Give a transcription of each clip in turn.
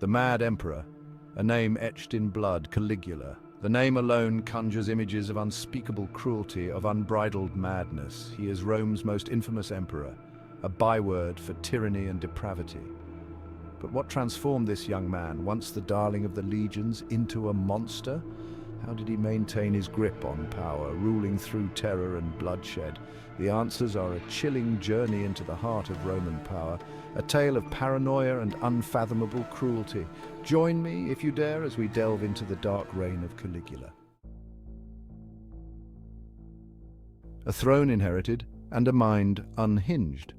The mad emperor, a name etched in blood, Caligula. The name alone conjures images of unspeakable cruelty, of unbridled madness. He is Rome's most infamous emperor, a byword for tyranny and depravity. But what transformed this young man, once the darling of the legions, into a monster? How did he maintain his grip on power, ruling through terror and bloodshed? The answers are a chilling journey into the heart of Roman power, a tale of paranoia and unfathomable cruelty. Join me, if you dare, as we delve into the dark reign of Caligula. A throne inherited and a mind unhinged.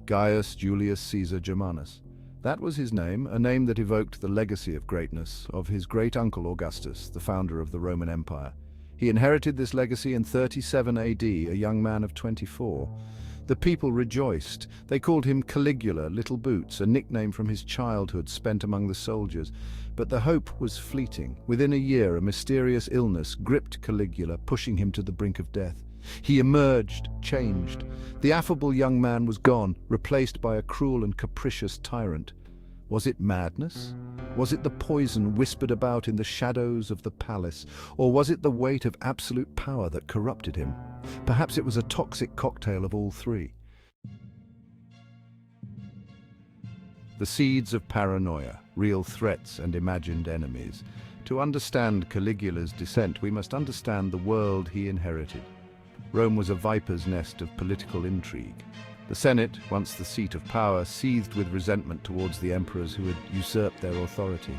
Gaius Julius Caesar Germanus. That was his name, a name that evoked the legacy of greatness of his great-uncle Augustus, the founder of the Roman Empire. He inherited this legacy in 37 AD, a young man of 24. The people rejoiced. They called him Caligula, Little Boots, a nickname from his childhood spent among the soldiers. But the hope was fleeting. Within a year, a mysterious illness gripped Caligula, pushing him to the brink of death. He emerged, changed. The affable young man was gone, replaced by a cruel and capricious tyrant. Was it madness? Was it the poison whispered about in the shadows of the palace? Or was it the weight of absolute power that corrupted him? Perhaps it was a toxic cocktail of all three. The seeds of paranoia, real threats and imagined enemies. To understand Caligula's descent, we must understand the world he inherited. Rome was a viper's nest of political intrigue. The Senate, once the seat of power, seethed with resentment towards the emperors who had usurped their authority.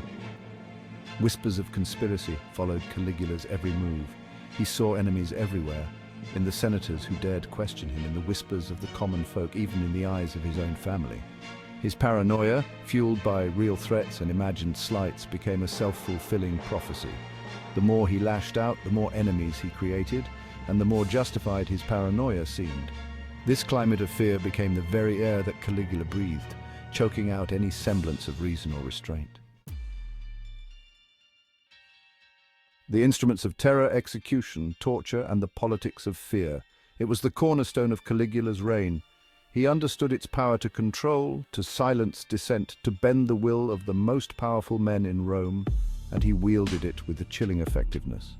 Whispers of conspiracy followed Caligula's every move. He saw enemies everywhere, in the senators who dared question him, in the whispers of the common folk, even in the eyes of his own family. His paranoia, fueled by real threats and imagined slights, became a self-fulfilling prophecy. The more he lashed out, the more enemies he created, and the more justified his paranoia seemed. This climate of fear became the very air that Caligula breathed, choking out any semblance of reason or restraint. The instruments of terror, execution, torture, and the politics of fear. It was the cornerstone of Caligula's reign. He understood its power to control, to silence dissent, to bend the will of the most powerful men in Rome, and he wielded it with a chilling effectiveness.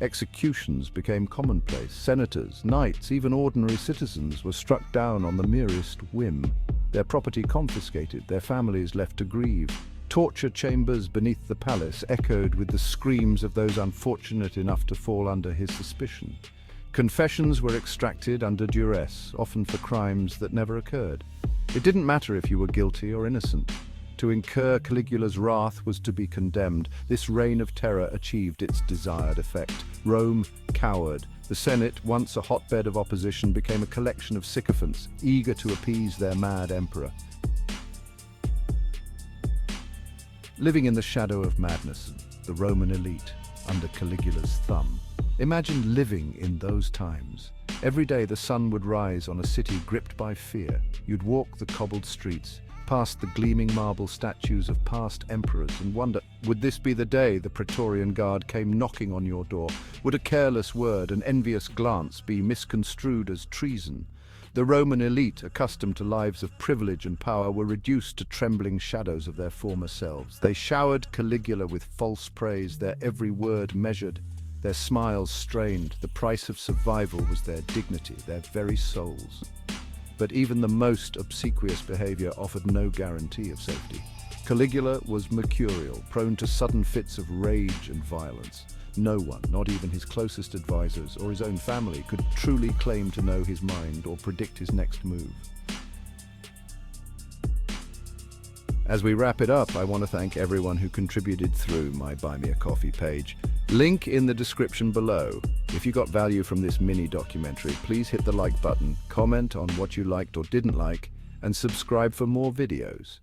Executions became commonplace. Senators, knights, even ordinary citizens were struck down on the merest whim, their property confiscated, their families left to grieve. Torture chambers beneath the palace echoed with the screams of those unfortunate enough to fall under his suspicion. Confessions were extracted under duress, often for crimes that never occurred. It didn't matter if you were guilty or innocent. To incur Caligula's wrath was to be condemned. This reign of terror achieved its desired effect. Rome cowered. The Senate, once a hotbed of opposition, became a collection of sycophants, eager to appease their mad emperor. Living in the shadow of madness, the Roman elite, under Caligula's thumb. Imagine living in those times. Every day the sun would rise on a city gripped by fear. You'd walk the cobbled streets, past the gleaming marble statues of past emperors, and wonder, would this be the day the Praetorian Guard came knocking on your door? Would a careless word, an envious glance be misconstrued as treason? The Roman elite, accustomed to lives of privilege and power, were reduced to trembling shadows of their former selves. They showered Caligula with false praise, their every word measured, their smiles strained. The price of survival was their dignity, their very souls. But even the most obsequious behavior offered no guarantee of safety. Caligula was mercurial, prone to sudden fits of rage and violence. No one, not even his closest advisors or his own family, could truly claim to know his mind or predict his next move. As we wrap it up, I want to thank everyone who contributed through my Buy Me a Coffee page. Link in the description below. If you got value from this mini documentary, please hit the like button, comment on what you liked or didn't like, and subscribe for more videos.